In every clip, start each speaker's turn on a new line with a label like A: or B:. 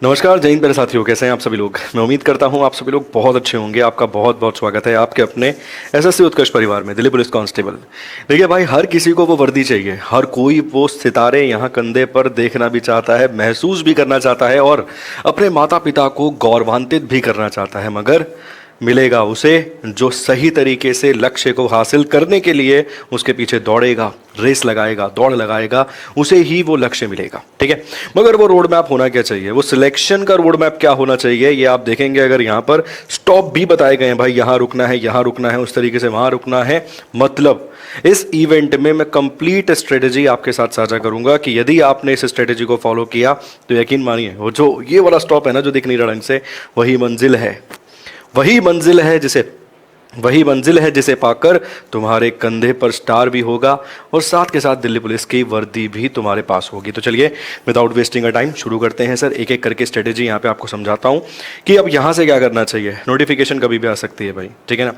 A: नमस्कार जय हिंद मेरे साथियों, कैसे हैं आप सभी लोग। मैं उम्मीद करता हूं आप सभी लोग बहुत अच्छे होंगे। आपका बहुत बहुत स्वागत है आपके अपने एसएससी उत्कर्ष परिवार में, दिल्ली पुलिस कांस्टेबल। देखिए भाई, हर किसी को वो वर्दी चाहिए, हर कोई वो सितारे यहाँ कंधे पर देखना भी चाहता है, महसूस भी करना चाहता है और अपने माता पिता को गौरवान्वित भी करना चाहता है। मगर मिलेगा उसे जो सही तरीके से लक्ष्य को हासिल करने के लिए उसके पीछे दौड़ेगा, रेस लगाएगा, दौड़ लगाएगा, उसे ही वो लक्ष्य मिलेगा। ठीक है, मगर वो रोड मैप होना क्या चाहिए, वो सिलेक्शन का रोड मैप क्या होना चाहिए, ये आप देखेंगे। अगर यहाँ पर स्टॉप भी बताए गए हैं, भाई यहाँ रुकना है, यहाँ रुकना है, उस तरीके से वहाँ रुकना है, मतलब इस इवेंट में मैं कंप्लीट स्ट्रेटेजी आपके साथ साझा करूंगा कि यदि आपने इस स्ट्रेटेजी को फॉलो किया तो यकीन मानिए वो जो ये वाला स्टॉप है ना, जो दिख नहीं रहा ढंग से, वही मंजिल है, वही मंजिल है जिसे पाकर तुम्हारे कंधे पर स्टार भी होगा और साथ के साथ दिल्ली पुलिस की वर्दी भी तुम्हारे पास होगी। तो चलिए विदाउट वेस्टिंग अ टाइम शुरू करते हैं सर। एक एक करके स्ट्रेटेजी यहाँ पे आपको समझाता हूँ कि अब यहाँ से क्या करना चाहिए। नोटिफिकेशन कभी भी आ सकती है भाई, ठीक है ना।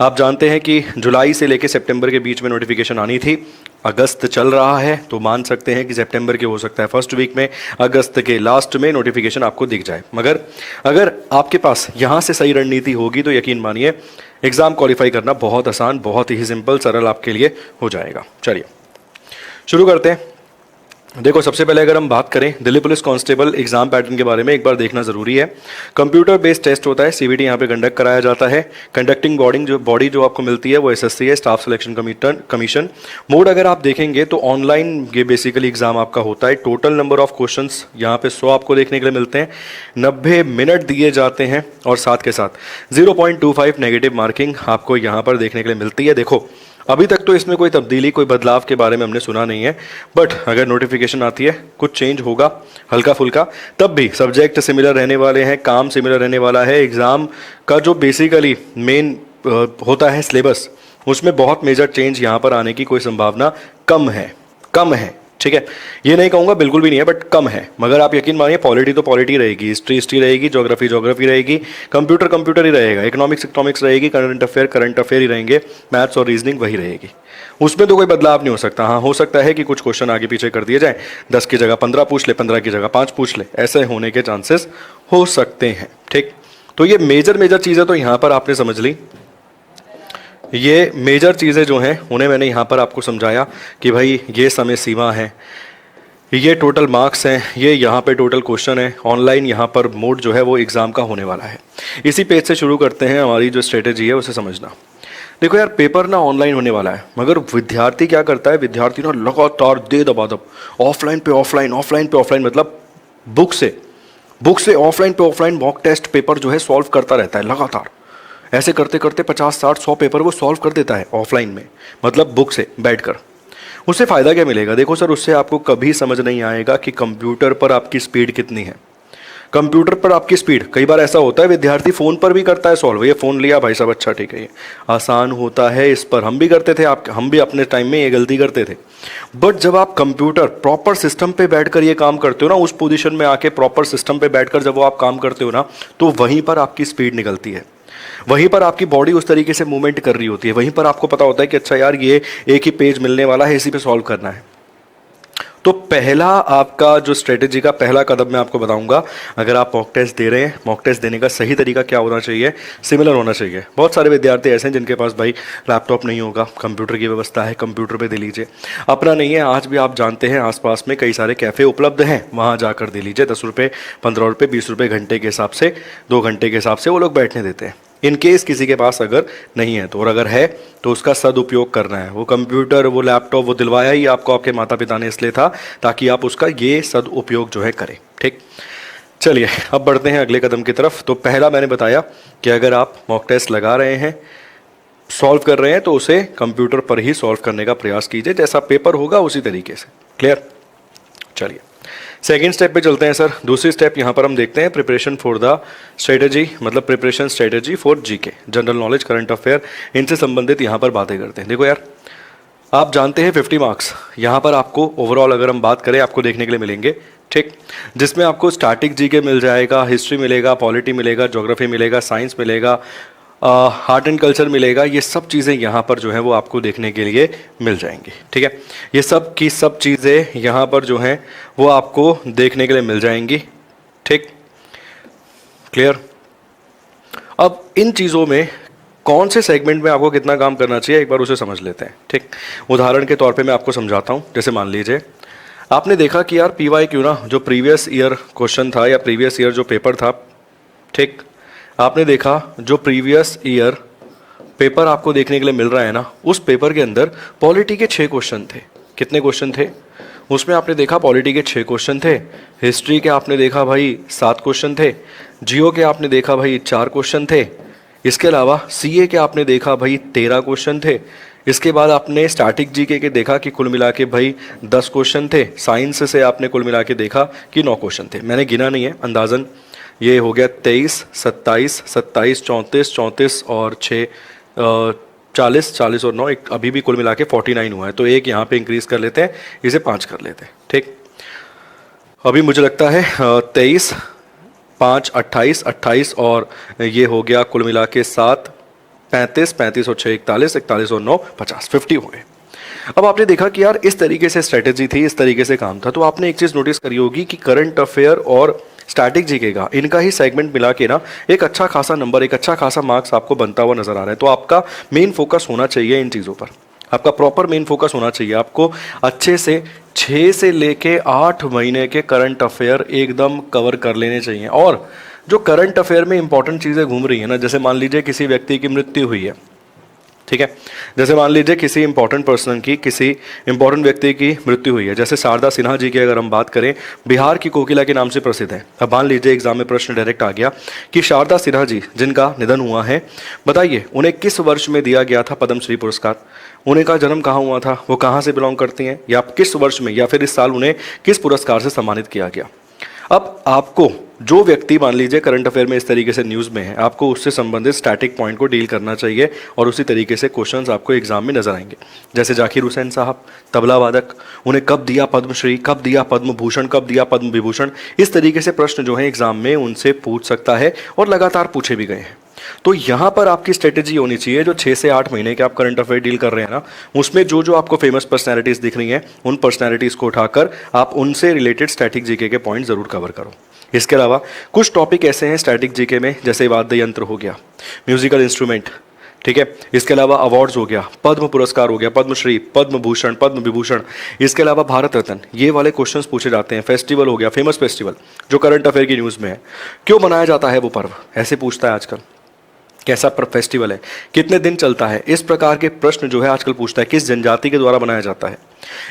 A: आप जानते हैं कि जुलाई से लेकर सितंबर के बीच में नोटिफिकेशन आनी थी। अगस्त चल रहा है तो मान सकते हैं कि सितंबर के हो सकता है फर्स्ट वीक में, अगस्त के लास्ट में नोटिफिकेशन आपको दिख जाए। मगर अगर आपके पास यहाँ से सही रणनीति होगी तो यकीन मानिए एग्जाम क्वालिफाई करना बहुत आसान, बहुत ही सिंपल, सरल आपके लिए हो जाएगा। चलिए शुरू करते हैं। देखो, सबसे पहले अगर हम बात करें Delhi police constable exam pattern के बारे में, एक बार देखना जरूरी है। कंप्यूटर बेस्ड टेस्ट होता है, सीबीटी यहाँ पे कंडक्ट कराया जाता है। कंडक्टिंग बॉडी जो आपको मिलती है वो एसएससी है, स्टाफ सिलेक्शन कमीशन। मोड अगर आप देखेंगे तो ऑनलाइन ये बेसिकली एग्जाम आपका होता है। टोटल नंबर ऑफ क्वेश्चंस यहाँ पे 100 आपको देखने के लिए मिलते हैं, 90 मिनट दिए जाते हैं और साथ के साथ 0.25 नेगेटिव मार्किंग आपको यहाँ पर देखने के लिए मिलती है। देखो, अभी तक तो इसमें कोई तब्दीली, कोई बदलाव के बारे में हमने सुना नहीं है, बट अगर नोटिफिकेशन आती है कुछ चेंज होगा हल्का फुल्का, तब भी सब्जेक्ट सिमिलर रहने वाले हैं, काम सिमिलर रहने वाला है। एग्ज़ाम का जो बेसिकली मेन होता है सिलेबस, उसमें बहुत मेजर चेंज यहाँ पर आने की कोई संभावना कम है। ठीक है, ये नहीं कहूँगा बिल्कुल भी नहीं है, बट कम है। मगर आप यकीन मानिए, पॉलिटी तो पॉलिटी रहेगी, हिस्ट्री रहेगी, ज्योग्राफी रहेगी, कंप्यूटर ही रहेगा, इकोनॉमिक्स रहेगी, करंट अफेयर ही रहेंगे, मैथ्स और रीजनिंग वही रहेगी। उसमें तो कोई बदलाव नहीं हो सकता। हाँ, हो सकता है कि कुछ क्वेश्चन आगे पीछे कर दिए जाए, 10 की जगह 15 पूछ ले, 15 की जगह 5 पूछ ले, ऐसे होने के चांसेस हो सकते हैं। ठीक, तो ये मेजर चीज़ें तो यहाँ पर आपने समझ ली। ये मेजर चीज़ें जो हैं उन्हें मैंने यहाँ पर आपको समझाया कि भाई ये समय सीमा है, ये टोटल मार्क्स हैं, ये यहाँ पे टोटल क्वेश्चन है। ऑनलाइन यहाँ पर मोड जो है वो एग्ज़ाम का होने वाला है। इसी पेज से शुरू करते हैं, हमारी जो स्ट्रेटेजी है उसे समझना। देखो यार, पेपर ना ऑनलाइन होने वाला है, मगर विद्यार्थी क्या करता है, विद्यार्थी ना लगातार दे दबादब ऑफलाइन पे ऑफलाइन, मतलब बुक से ऑफलाइन मॉक टेस्ट पेपर जो है सॉल्व करता रहता है लगातार। ऐसे करते करते 50, 60, 100 पेपर वो सॉल्व कर देता है ऑफलाइन में, मतलब बुक से बैठकर। उससे फ़ायदा क्या मिलेगा? देखो सर, उससे आपको कभी समझ नहीं आएगा कि कंप्यूटर पर आपकी स्पीड कितनी है। कंप्यूटर पर आपकी स्पीड, कई बार ऐसा होता है विद्यार्थी फ़ोन पर भी करता है सॉल्व, ये फ़ोन लिया भाई साहब, अच्छा ठीक है, ये आसान होता है, इस पर हम भी करते थे, हम भी अपने टाइम में ये गलती करते थे। बट जब आप कंप्यूटर प्रॉपर सिस्टम पे बैठकर ये काम करते हो ना, उस पोजीशन में आके प्रॉपर सिस्टम पे बैठकर जब वो आप काम करते हो ना, तो वहीं पर आपकी स्पीड निकलती है, वहीं पर आपकी बॉडी उस तरीके से मूवमेंट कर रही होती है, वहीं पर आपको पता होता है कि अच्छा यार ये एक ही पेज मिलने वाला है, इसी पे सॉल्व करना है। तो पहला आपका जो स्ट्रेटेजी का पहला कदम मैं आपको बताऊंगा, अगर आप मॉक टेस्ट दे रहे हैं, मॉक टेस्ट देने का सही तरीका क्या होना चाहिए, सिमिलर होना चाहिए। बहुत सारे विद्यार्थी ऐसे हैं जिनके पास भाई लैपटॉप नहीं होगा, कंप्यूटर की व्यवस्था है, कंप्यूटर पे दे लीजिए। अपना नहीं है, आज भी आप जानते हैं आसपास में कई सारे कैफ़े उपलब्ध हैं, वहाँ जाकर दे लीजिए। 10 रुपये, 15 रुपये, 20 रुपये घंटे के हिसाब से, 2 घंटे के हिसाब से वो लोग बैठने देते हैं। इन केस किसी के पास अगर नहीं है तो, और अगर है तो उसका सदुपयोग करना है। वो कंप्यूटर, वो लैपटॉप, वो दिलवाया ही आपको आपके माता पिता ने इसलिए था ताकि आप उसका ये सदुपयोग जो है करें। ठीक, चलिए अब बढ़ते हैं अगले कदम की तरफ। तो पहला मैंने बताया कि अगर आप मॉक टेस्ट लगा रहे हैं, सॉल्व कर रहे हैं, तो उसे कंप्यूटर पर ही सॉल्व करने का प्रयास कीजिए, जैसा पेपर होगा उसी तरीके से। क्लियर? चलिए सेकेंड स्टेप पे चलते हैं सर। दूसरी स्टेप यहाँ पर हम देखते हैं प्रिपरेशन फॉर द स्ट्रेटजी, मतलब preparation strategy for GK, general knowledge, current affair, इनसे संबंधित यहाँ पर बातें करते हैं। देखो यार, आप जानते हैं 50 मार्क्स यहाँ पर आपको ओवरऑल अगर हम बात करें आपको देखने के लिए मिलेंगे। ठीक, जिसमें आपको स्टैटिक जीके मिल जाएगा, हिस्ट्री मिलेगा, पॉलिटी मिलेगा, ज्योग्राफी मिलेगा, साइंस मिलेगा, आर्ट एंड कल्चर मिलेगा। ये सब चीज़ें यहाँ पर जो है वो आपको देखने के लिए मिल जाएंगी। ठीक है, ये सब की सब चीज़ें यहाँ पर जो हैं वो आपको देखने के लिए मिल जाएंगी। ठीक, क्लियर। अब इन चीज़ों में कौन से सेगमेंट में आपको कितना काम करना चाहिए एक बार उसे समझ लेते हैं। ठीक, उदाहरण के तौर पे मैं आपको समझाता हूँ। जैसे मान लीजिए आपने देखा कि यार PYQ ना, जो प्रीवियस ईयर क्वेश्चन था या प्रीवियस ईयर जो पेपर था, ठीक, आपने देखा जो प्रीवियस ईयर पेपर आपको देखने के लिए मिल रहा है ना, उस पेपर के अंदर पॉलिटी के 6 क्वेश्चन थे। कितने क्वेश्चन थे उसमें? आपने देखा पॉलिटी के 6 क्वेश्चन थे, हिस्ट्री के आपने देखा भाई 7 क्वेश्चन थे, जियो के आपने देखा भाई 4 क्वेश्चन थे, इसके अलावा CA के आपने देखा भाई 13 क्वेश्चन थे, इसके बाद आपने स्टैटिक GK के देखा कि कुल मिला के भाई 10 क्वेश्चन थे, साइंस से आपने कुल मिला के देखा कि 9 क्वेश्चन थे। मैंने गिना नहीं है, अंदाजन ये हो गया 23, 27, 27, 34, 34 और 6 40, 40 और 9, एक अभी भी कुल मिला के 49 हुआ है। तो एक यहाँ पे इंक्रीज कर लेते हैं, इसे 5 कर लेते हैं। ठीक, अभी मुझे लगता है 23, 5, 28, 28 और ये हो गया कुल मिला के 7, 35, 35 और 6 41, 41 और 9 50, 50 हो गए। अब आपने देखा कि यार इस तरीके से स्ट्रेटेजी थी, इस तरीके से काम था। तो आपने एक चीज़ नोटिस करी होगी कि करंट अफेयर और स्टैटिक GK का, इनका ही सेगमेंट मिला के ना एक अच्छा खासा नंबर, एक अच्छा खासा मार्क्स आपको बनता हुआ नजर आ रहा है। तो आपका मेन फोकस होना चाहिए इन चीज़ों पर, आपका प्रॉपर मेन फोकस होना चाहिए। आपको अच्छे से 6 से लेके 8 महीने के करंट अफेयर एकदम कवर कर लेने चाहिए। और जो करंट अफेयर में इंपॉर्टेंट चीज़ें घूम रही है ना, जैसे मान लीजिए किसी व्यक्ति की मृत्यु हुई है, ठीक है, जैसे मान लीजिए किसी इंपॉर्टेंट पर्सन की, किसी इंपॉर्टेंट व्यक्ति की मृत्यु हुई है, जैसे शारदा सिन्हा जी की अगर हम बात करें, बिहार की कोकिला के नाम से प्रसिद्ध है। अब मान लीजिए एग्जाम में प्रश्न डायरेक्ट आ गया कि शारदा सिन्हा जी जिनका निधन हुआ है, बताइए उन्हें किस वर्ष में दिया गया था पद्मश्री पुरस्कार, उन्हें का जन्म कहाँ हुआ था, वो कहाँ से बिलोंग करती हैं, या किस वर्ष में या फिर इस साल उन्हें किस पुरस्कार से सम्मानित किया गया। अब आपको जो व्यक्ति मान लीजिए करंट अफेयर में इस तरीके से न्यूज़ में है, आपको उससे संबंधित स्टैटिक पॉइंट को डील करना चाहिए और उसी तरीके से क्वेश्चंस आपको एग्जाम में नजर आएंगे। जैसे जाकिर हुसैन साहब तबला वादक, उन्हें कब दिया पद्मश्री, कब दिया पद्म भूषण, कब दिया पद्म विभूषण, इस तरीके से प्रश्न जो है एग्जाम में उनसे पूछ सकता है और लगातार पूछे भी गए हैं। तो यहाँ पर आपकी स्ट्रेटेजी होनी चाहिए, जो 6 से 8 महीने के आप करंट अफेयर डील कर रहे हैं ना, उसमें जो जो आपको फेमस पर्सनैलिटीज दिख रही हैं, उन पर्सनैलिटीज को उठाकर आप उनसे रिलेटेड स्टैटिक GK के पॉइंट जरूर कवर करो। इसके अलावा कुछ टॉपिक ऐसे हैं स्टैटिक GK में, जैसे वाद्य यंत्र हो गया, म्यूजिकल इंस्ट्रूमेंट, ठीक है, इसके अलावा अवार्ड्स हो गया, पद्म पुरस्कार हो गया, पद्मश्री, पद्म भूषण, पद्म विभूषण, इसके अलावा भारत रत्न, ये वाले क्वेश्चंस पूछे जाते हैं। फेस्टिवल हो गया, फेमस फेस्टिवल जो करंट अफेयर की न्यूज़ में है, क्यों मनाया जाता है वो पर्व, ऐसे पूछता है आजकल, कैसा फेस्टिवल है, कितने दिन चलता है, इस प्रकार के प्रश्न जो है आजकल पूछता है, किस जनजाति के द्वारा बनाया जाता है,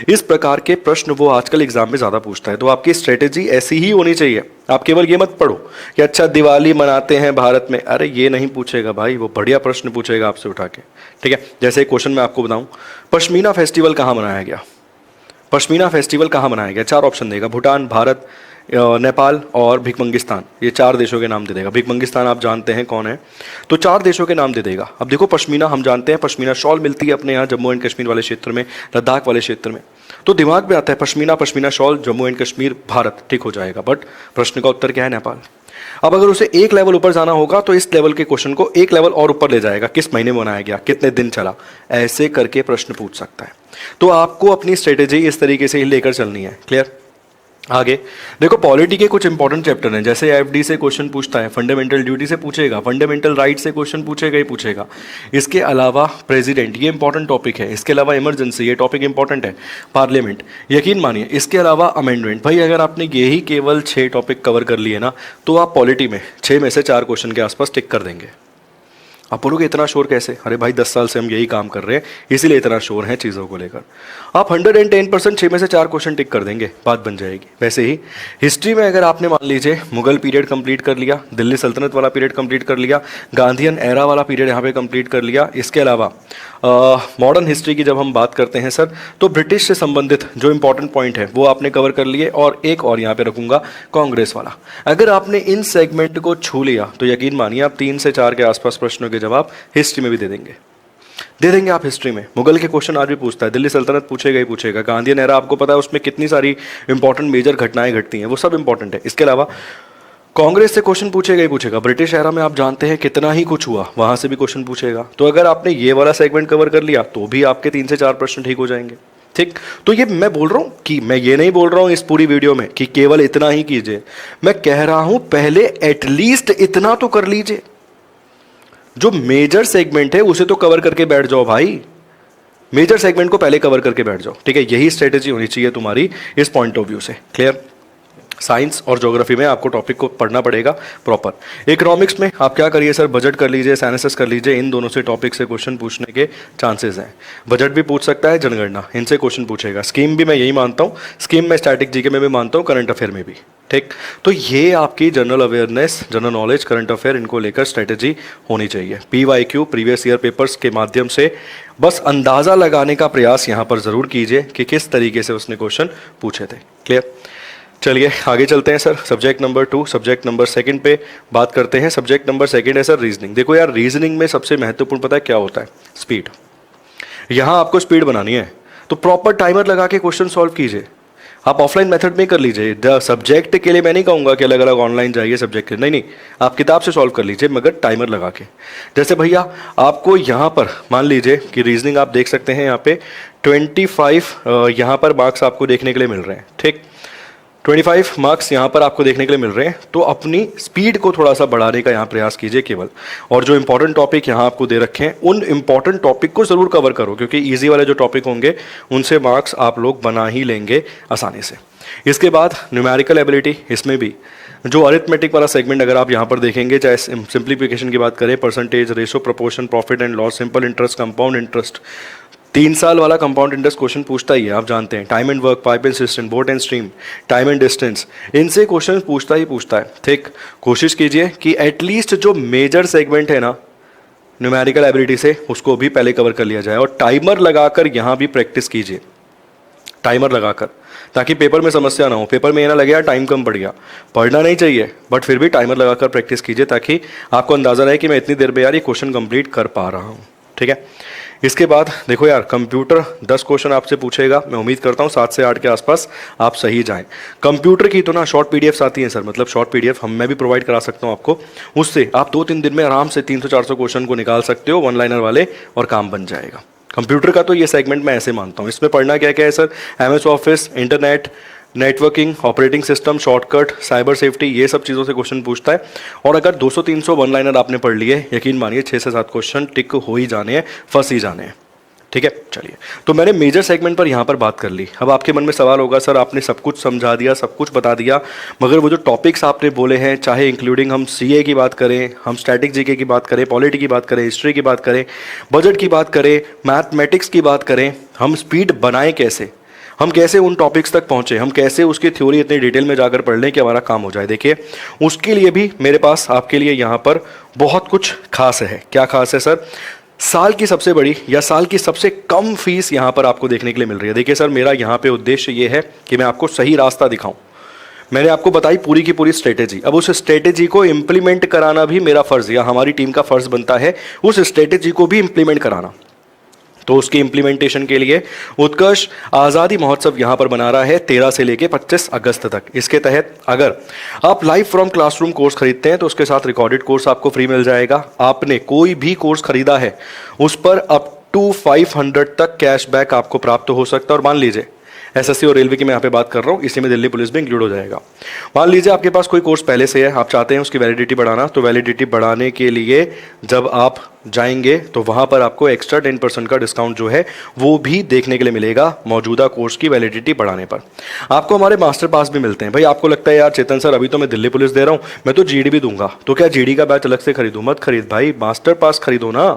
A: इस प्रकार के प्रश्न वो आजकल एग्जाम में ज़्यादा पूछता है। तो आपकी स्ट्रेटेजी ऐसी ही होनी चाहिए। आप केवल ये मत पढ़ो कि अच्छा दिवाली मनाते हैं भारत में, अरे ये नहीं पूछेगा भाई, वो बढ़िया प्रश्न पूछेगा आपसे उठा के। ठीक है, जैसे क्वेश्चन मैं आपको बताऊं, पश्मीना फेस्टिवल कहाँ मनाया गया, पश्मीना फेस्टिवल कहाँ मनाया गया, 4 ऑप्शन देगा, भूटान, भारत, नेपाल और भिकमंगिस्तान, ये 4 देशों के नाम दे देगा। भिकमंगिस्तान आप जानते हैं कौन है, तो 4 देशों के नाम दे देगा। अब देखो पश्मीना हम जानते हैं, पश्मीना शॉल मिलती है अपने यहाँ जम्मू एंड कश्मीर वाले क्षेत्र में, लद्दाख वाले क्षेत्र में, तो दिमाग में आता है पश्मीना, पश्मीना शॉल, जम्मू एंड कश्मीर, भारत, ठीक हो जाएगा। बट प्रश्न का उत्तर क्या है, नेपाल। अब अगर उसे एक लेवल ऊपर जाना होगा तो इस लेवल के क्वेश्चन को एक लेवल और ऊपर ले जाएगा, किस महीने में बनाया गया, कितने दिन चला, ऐसे करके प्रश्न पूछ सकता है। तो आपको अपनी स्ट्रेटेजी इस तरीके से ही लेकर चलनी है। क्लियर। आगे देखो, पॉलिटी के कुछ इंपॉर्टेंट चैप्टर हैं, जैसे FD से क्वेश्चन पूछता है, फंडामेंटल ड्यूटी से पूछेगा, फंडामेंटल राइट से क्वेश्चन पूछेगा ही पूछेगा। इसके अलावा प्रेसिडेंट, ये इंपॉर्टेंट टॉपिक है। इसके अलावा इमरजेंसी, ये टॉपिक इंपॉर्टेंट है। पार्लियामेंट, यकीन मानिए। इसके अलावा अमेंडमेंट। भाई अगर आपने यही केवल 6 टॉपिक कवर कर लिए ना, तो आप पॉलिटी में 6 में से 4 क्वेश्चन के आसपास टिक कर देंगे। आप बोलोगे इतना शोर कैसे, अरे भाई 10 साल से हम यही काम कर रहे हैं, इसीलिए इतना शोर है चीज़ों को लेकर। आप 110% 6 में से 4 क्वेश्चन टिक कर देंगे, बात बन जाएगी। वैसे ही हिस्ट्री में अगर आपने मान लीजिए मुगल पीरियड कंप्लीट कर लिया, दिल्ली सल्तनत वाला पीरियड कंप्लीट कर लिया, गांधीयन एरा वाला पीरियड यहाँ पे कंप्लीट कर लिया। इसके अलावा मॉडर्न हिस्ट्री की जब हम बात करते हैं सर, तो ब्रिटिश से संबंधित जो इंपॉर्टेंट पॉइंट है वो आपने कवर कर लिए। और एक और यहाँ पे रखूंगा, कांग्रेस वाला। अगर आपने इन सेगमेंट को छू लिया तो यकीन मानिए आप 3 से 4 के आसपास प्रश्नों के जवाब हिस्ट्री में भी दे देंगे आप हिस्ट्री में। मुगल के क्वेश्चन आज भी पूछता है, दिल्ली सल्तनत पूछेगा ही पूछेगा, गांधीयन एरा आपको पता है उसमें कितनी सारी इंपॉर्टेंट मेजर घटनाएं घटती हैं, वो सब इंपॉर्टेंट है। इसके अलावा कांग्रेस से क्वेश्चन पूछेगा ही पूछेगा। ब्रिटिश एरा में आप जानते हैं कितना ही कुछ हुआ, वहां से भी क्वेश्चन पूछेगा। तो अगर आपने ये वाला सेगमेंट कवर कर लिया तो भी आपके 3 से 4 प्रश्न ठीक हो जाएंगे। ठीक। तो ये मैं बोल रहा हूं कि मैं ये नहीं बोल रहा हूं इस पूरी वीडियो में कि केवल इतना ही कीजिए, मैं कह रहा हूं पहले एटलीस्ट इतना तो कर लीजिए, जो मेजर सेगमेंट है उसे तो कवर करके बैठ जाओ भाई, मेजर सेगमेंट को पहले कवर करके बैठ जाओ, ठीक है। यही स्ट्रेटेजी होनी चाहिए तुम्हारी इस पॉइंट ऑफ व्यू से। क्लियर। साइंस और ज्योग्राफी में आपको टॉपिक को पढ़ना पड़ेगा प्रॉपर। इकोनॉमिक्स में आप क्या करिए सर, बजट कर लीजिए, साइंसेस कर लीजिए, इन दोनों से टॉपिक से क्वेश्चन पूछने के चांसेस हैं। बजट भी पूछ सकता है, जनगणना, इनसे क्वेश्चन पूछेगा। स्कीम भी मैं यही मानता हूँ, स्कीम में स्टैटिक जीके में भी मानता हूँ, करंट अफेयर में भी। ठीक। तो ये आपकी general awareness, general knowledge, current affair, इनको लेकर स्ट्रेटेजी होनी चाहिए। PYQ प्रीवियस ईयर पेपर्स के माध्यम से बस अंदाजा लगाने का प्रयास यहाँ पर जरूर कीजिए कि किस तरीके से उसने क्वेश्चन पूछे थे। क्लियर। चलिए आगे चलते हैं sir. Subject number 2, subject number 2 पे बात करते हैं। सब्जेक्ट नंबर 2 है सर रीजनिंग। देखो यार, रीजनिंग में सबसे महत्वपूर्ण पता है क्या होता है? स्पीड। यहाँ आपको स्पीड बनानी है तो प्रॉपर टाइमर लगा के क्वेश्चन सॉल्व कीजिए। आप ऑफलाइन मेथड में कर लीजिए। सब्जेक्ट के लिए मैं नहीं कहूँगा कि अलग अलग ऑनलाइन जाइए सब्जेक्ट के, नहीं नहीं, आप किताब से सॉल्व कर लीजिए, मगर टाइमर लगा के। जैसे भैया आपको यहाँ पर मान लीजिए कि रीजनिंग आप देख सकते हैं, यहाँ पे 25 यहाँ पर मार्क्स आपको देखने के लिए मिल रहे हैं। ठीक, 25 मार्क्स यहाँ पर आपको देखने के लिए मिल रहे हैं, तो अपनी स्पीड को थोड़ा सा बढ़ाने का यहाँ प्रयास कीजिए केवल। और जो इंपॉर्टेंट टॉपिक यहाँ आपको दे रखे हैं, उन इंपॉर्टेंट टॉपिक को ज़रूर कवर करो, क्योंकि इजी वाले जो टॉपिक होंगे उनसे मार्क्स आप लोग बना ही लेंगे आसानी से। इसके बाद न्यूमेरिकल एबिलिटी, इसमें भी जो अरिथमेटिक वाला सेगमेंट अगर आप यहाँ पर देखेंगे, चाहे सिंप्लीफिकेशन की बात करें, percentage, ratio, proportion, profit and loss, simple interest, compound interest, 3 साल वाला कंपाउंड इंटरेस्ट क्वेश्चन पूछता ही है, आप जानते हैं। Time and work, pipe and system, boat and stream, time and distance, इनसे क्वेश्चन पूछता ही पूछता है। ठीक, कोशिश कीजिए कि एटलीस्ट जो मेजर सेगमेंट है ना न्यूमेरिकल एबिलिटी से, उसको भी पहले कवर कर लिया जाए। और टाइमर लगाकर यहाँ भी प्रैक्टिस कीजिए, टाइमर लगाकर, ताकि पेपर में समस्या ना हो। पेपर में ये ना लगे यार टाइम कम पड़ गया, पढ़ना नहीं चाहिए, बट फिर भी टाइमर लगाकर प्रैक्टिस कीजिए, ताकि आपको अंदाजा रहे कि मैं इतनी देर में यार ये क्वेश्चन कंप्लीट कर पा रहा हूँ। ठीक है। इसके बाद देखो यार, कंप्यूटर 10 क्वेश्चन आपसे पूछेगा। मैं उम्मीद करता हूँ 7 से 8 के आसपास आप सही जाएं। कंप्यूटर की तो ना शॉर्ट पीडीएफ्स आती हैं सर, मतलब शॉर्ट पीडीएफ मैं भी प्रोवाइड करा सकता हूँ आपको। उससे आप 2-3 दिन में आराम से 300-400 क्वेश्चन को निकाल सकते हो, 1 लाइनर वाले, और काम बन जाएगा। कंप्यूटर का तो ये सेगमेंट मैं ऐसे मानता हूँ। इसमें पढ़ना क्या क्या है sir? MS office, internet, networking, operating system, shortcut, cyber safety, ये सब चीज़ों से क्वेश्चन पूछता है। और अगर 200-300 1 लाइनर आपने पढ़ लिए, यकीन मानिए 6 से 7 क्वेश्चन टिक हो ही जाने हैं, फंस ही जाने हैं। ठीक है। चलिए, तो मैंने मेजर सेगमेंट पर यहाँ पर बात कर ली। अब आपके मन में सवाल होगा, सर आपने सब कुछ समझा दिया, सब कुछ बता दिया, मगर वो जो टॉपिक्स आपने बोले हैं, चाहे इंक्लूडिंग हम CA की बात करें, हम स्टैटिक जीके की बात करें, पॉलिटी की बात करें, हिस्ट्री की बात करें, बजट की बात करें, मैथमेटिक्स की बात करें, हम स्पीड बनाएं कैसे, हम कैसे उन टॉपिक्स तक पहुंचे, हम कैसे उसकी थ्योरी इतनी डिटेल में जाकर पढ़ लें कि हमारा काम हो जाए। देखिए, उसके लिए भी मेरे पास आपके लिए यहाँ पर बहुत कुछ खास है। क्या खास है सर? साल की सबसे बड़ी या साल की सबसे कम फीस यहाँ पर आपको देखने के लिए मिल रही है। देखिए सर, मेरा यहाँ पे उद्देश्य ये है कि मैं आपको सही रास्ता दिखाऊं। मैंने आपको बताई पूरी की पूरी स्ट्रेटेजी, अब उस स्ट्रेटेजी को इम्प्लीमेंट कराना भी मेरा फर्ज या हमारी टीम का फर्ज बनता है, उस स्ट्रेटेजी को भी इम्प्लीमेंट कराना। तो उसकी इम्प्लीमेंटेशन के लिए उत्कर्ष आज़ादी महोत्सव यहाँ पर बना रहा है 13 से लेके 25 अगस्त तक। इसके तहत अगर आप लाइव फ्रॉम क्लासरूम कोर्स खरीदते हैं तो उसके साथ रिकॉर्डेड कोर्स आपको फ्री मिल जाएगा। आपने कोई भी कोर्स खरीदा है उस पर अप टू 500 तक कैशबैक आपको प्राप्त हो सकता है। और मान लीजिए SSC और रेलवे की मैं यहाँ पे बात कर रहा हूँ, इसी में दिल्ली पुलिस भी इंक्लूड हो जाएगा। मान लीजिए आपके पास कोई कोर्स पहले से है, आप चाहते हैं उसकी वैलिडिटी बढ़ाना, तो वैलिडिटी बढ़ाने के लिए जब आप जाएंगे तो वहाँ पर आपको एक्स्ट्रा 10% का डिस्काउंट जो है वो भी देखने के लिए मिलेगा मौजूदा कोर्स की वैलिडिटी बढ़ाने पर। आपको हमारे मास्टर पास भी मिलते हैं। भाई आपको लगता है यार चेतन सर अभी तो मैं दिल्ली पुलिस दे रहा हूँ, मैं तो GD भी दूंगा, तो क्या GD का बैच अलग से खरीदूँ? मत खरीद भाई, मास्टर पास खरीदो ना।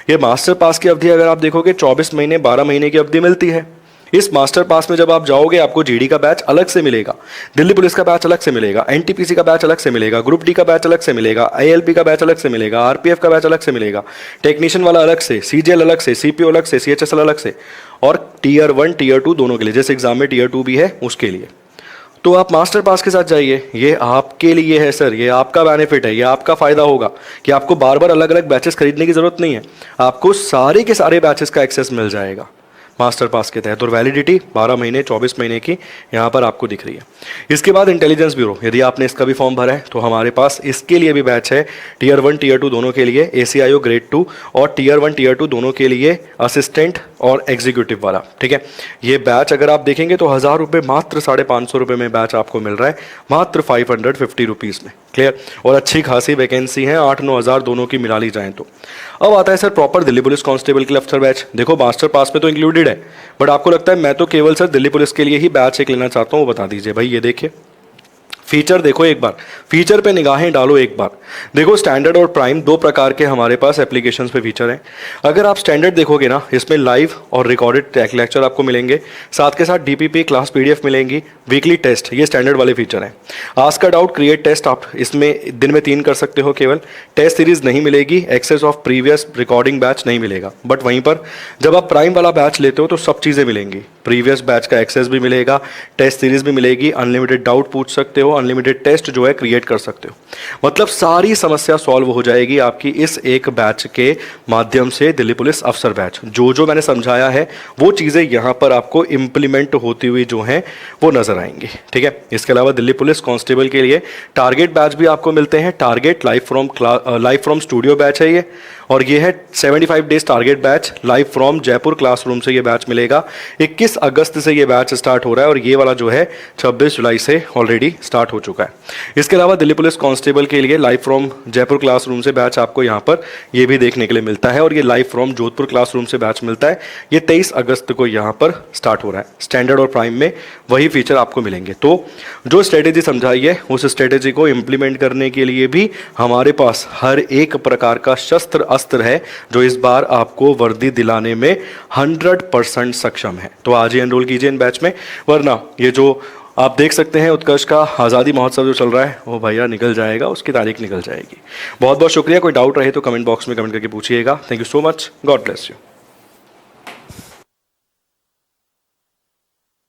A: ये मास्टर पास की अवधि अगर आप देखोगे 24 महीने 12 महीने की अवधि मिलती है। इस मास्टर पास में जब आप जाओगे आपको GD का बैच अलग से मिलेगा, दिल्ली पुलिस का बैच अलग से मिलेगा, NTPC का बैच अलग से मिलेगा, ग्रुप D का बैच अलग से मिलेगा, ILP का बैच अलग से मिलेगा, RPF का बैच अलग से मिलेगा, टेक्नीशियन वाला अलग से, CGL अलग से, CPO अलग से, CHSL अलग से, और Tier 1 Tier 2 दोनों के लिए, जैसे एग्जाम में Tier 2 भी है उसके लिए। तो आप मास्टर पास के साथ जाइए, ये आपके लिए है सर, ये आपका बेनिफिट है, ये आपका फायदा होगा कि आपको बार बार अलग अलग बैचेस खरीदने की जरूरत नहीं है, आपको सारे के सारे बैचेस का एक्सेस मिल जाएगा। मास्टर पास के तहत, और वैलिडिटी 12 महीने 24 महीने की यहाँ पर आपको दिख रही है। इसके बाद इंटेलिजेंस ब्यूरो, यदि आपने इसका भी फॉर्म भरा है तो हमारे पास इसके लिए भी बैच है, टीयर 1 टीयर 2 दोनों के लिए, ACIO ग्रेड 2 और टीयर 1 टीयर 2 दोनों के लिए असिस्टेंट और एग्जीक्यूटिव वाला। ठीक है, ये बैच अगर आप देखेंगे तो 1000 रुपये, मात्र 550 रुपये में बैच आपको मिल रहा है, मात्र 550 रुपीज़ में। क्लियर, और अच्छी खासी वैकेंसी है, 8-9 हज़ार दोनों की मिला ली जाए तो। अब आता है sir proper Delhi police constable के लिए अफसर बैच। देखो मास्टर पास में तो इंक्लूडेड है, बट आपको लगता है मैं तो केवल सर दिल्ली पुलिस के लिए ही बैच एक लेना चाहता हूँ, वो बता दीजिए भाई। ये देखिए फीचर देखो एक बार, फीचर पे निगाहें डालो एक बार। देखो स्टैंडर्ड और प्राइम दो प्रकार के हमारे पास एप्लीकेशंस पे फीचर हैं। अगर आप स्टैंडर्ड देखोगे ना, इसमें लाइव और रिकॉर्डेड लेक्चर आपको मिलेंगे, साथ के साथ DPP क्लास PDF मिलेंगी, वीकली टेस्ट, ये स्टैंडर्ड वाले फीचर हैं। Ask a doubt, create test आप इसमें दिन में 3 कर सकते हो केवल, टेस्ट सीरीज नहीं मिलेगी, access of previous recording batch नहीं मिलेगा। बट वहीं पर जब आप प्राइम वाला बैच लेते हो तो सब चीज़ें मिलेंगी, प्रीवियस बैच का एक्सेस भी मिलेगा, टेस्ट सीरीज भी मिलेगी, अनलिमिटेड डाउट पूछ सकते हो, अनलिमिटेड टेस्ट जो है क्रिएट कर सकते हो। मतलब सारी समस्या सॉल्व हो जाएगी आपकी इस एक बैच के माध्यम से, दिल्ली पुलिस अफसर बैच। जो जो मैंने समझाया है वो चीज़ें यहाँ पर आपको इम्प्लीमेंट होती हुई जो हैं वो नजर आएंगी। ठीक है, इसके अलावा दिल्ली पुलिस कांस्टेबल के लिए टारगेट बैच भी आपको मिलते हैं। Target live from studio batch है ये, और ये है 75 days target batch, live from Jaipur classroom से ये बैच मिलेगा। 21 अगस्त से ये बैच स्टार्ट हो रहा है, और ये वाला जो है 26 जुलाई से ऑलरेडी स्टार्ट हो चुका है। इसके अलावा दिल्ली पुलिस कांस्टेबल के लिए लाइव फ्रॉम जयपुर क्लासरूम से बैच आपको यहाँ पर ये भी देखने के लिए मिलता है, और ये लाइव फ्रॉम जोधपुर क्लासरूम से बैच मिलता है। ये 23 अगस्त को यहाँ पर स्टार्ट हो रहा है। स्टैंडर्ड और प्राइम में वही फीचर आपको मिलेंगे। तो जो स्ट्रेटेजी समझाई है उस स्ट्रेटेजी को इम्प्लीमेंट करने के लिए भी हमारे पास हर एक प्रकार का शस्त्र अस्त्र है, जो इस बार आपको वर्दी दिलाने में 100% सक्षम है। तो आज ही एनरोल कीजिए इन बैच में, वरना ये जो आप देख सकते हैं उत्कर्ष का आज़ादी महोत्सव जो चल रहा है वो भैया निकल जाएगा, उसकी तारीख निकल जाएगी। बहुत बहुत शुक्रिया। कोई डाउट रहे तो कमेंट बॉक्स में कमेंट करके पूछिएगा। Thank you so much, God bless you.